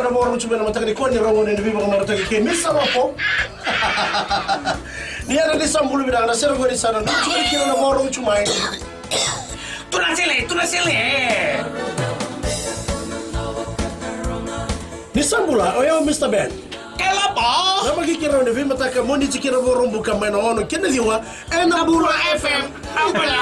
na mo ro chuma na mataka ni ko ni ro ne bi ba ma mataka ke misa po ni ana di sambulu bi na sero go di sana no chuma ki na mo ro chuma tu na sele ni sambula oyo Mr. Ben ela ba na magikira ne bi mataka mo ni tikira mo rombu kama na ono kene diwa ena bula FM abula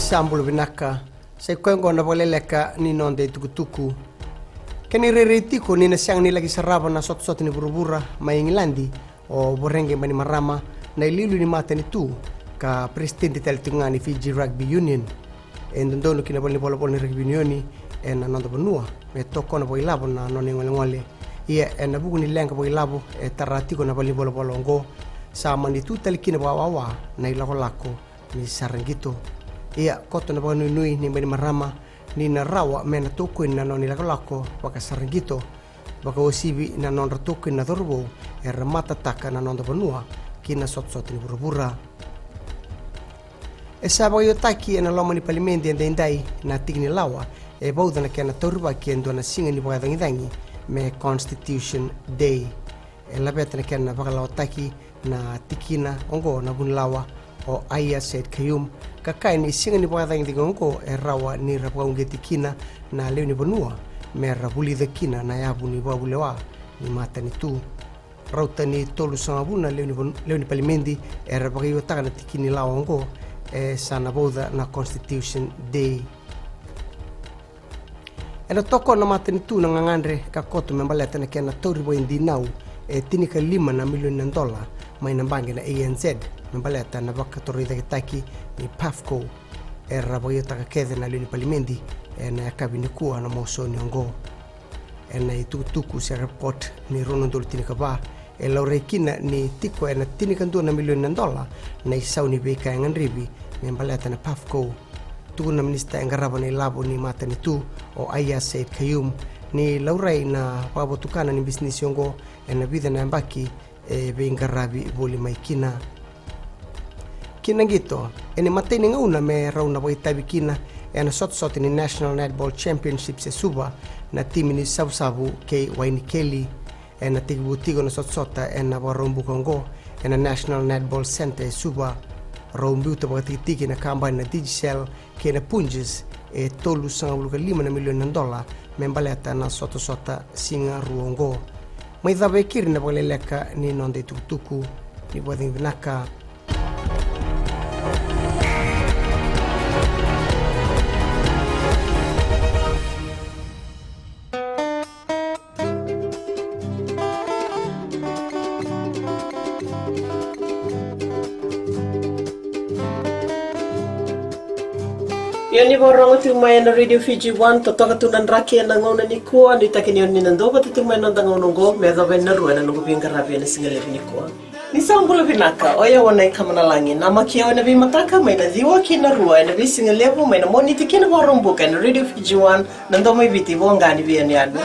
Sambulu binaka sai kwengo na boleleka ni nonde tukutuku kani reretiku ni na siang ni lagi saraba na sot ni burubura mai Ingilandi o borenge mani marama na ililu ni mata ni tu ka presidente tel tungani Fiji Rugby Union en ndono kina boli polo ni rugby union en nando bonua me toko na boilabo na noni ngole ia en buku ni lenga boilabo e taratiko na boli polo ngo sama ni tu tel kina bawa na ilako lako ni sarangito ia koto na banu nui ni mani marama ni na rawa me na toko na noni lako waka sarangito waka osibi na non toko na dorbo e ramata taka na nando bonua kina sot ni burubura e sabaga yo taki na loma ni palimenti ende indai na tigni lawa e bauda na kena torba kendo na singa ni baga dangi me Constitution Day e la beta na kena baga lawa taki na tikina ongo na bun lawa o Aya Said Kayum kakai ni singa ni baga dangi ongo e rawa ni rapaga unge tikina na leo ni bonua me rabuli de kina na yabu ni babu lewa ni mata ni tu rauta ni tolu sangabuna leo ni palimenti e rapaga yo taka na tikini lawa ongo e sana boda na Constitution Day. Ena toko na matani tu na ngangandre ka koto membaleta na kena toribo indi nau e tinika $5 milioni mai na bangi na ANZ membaleta na baka torida kitaki ni PAFCO e raboyo taka kede na luni palimendi e na kabine kuwa na mosoni ongo e na itukutuku se report ni rono dolo tinika ba e laurekina ni tiko e na tinika $2 milioni na isau ni beka yang ribi membaleta na PAFCO tu na minista engaraba ni labo ni mata ni tu o Aya Said Kayum ni laurai na pabotukana ni business yongo e na vida na mbaki e be engarabi boli maikina kinangito ene mateni ngauna me rauna boitabi kina e na sot ni National Netball Championship se suba na timi ni sabu ke Wayne Kelly e na tigutigo na sota e na warumbu kongo e na National Netball Center suba rombuta bakatiki na kamba na Digicel ke na punjes e tolu $5 milioni membaleta na sota singa ruongo mai dhabe kiri na baleleka ni nonde tukutuku ni bwading vinaka Yoni borong tu mai na Radio Fiji 1 totoka tunan raki na ngona ni ko ni takini ni nandoba tu mai na ngono go me da ben na ruana no binga rabi na singale ni ko ni sambulo binaka oya wana kamana langi na makia na bi mataka mai na diwa kina rua na bi singale mai na moni tikina borong buka na Radio Fiji 1 nando mai biti bonga ni bi ni adu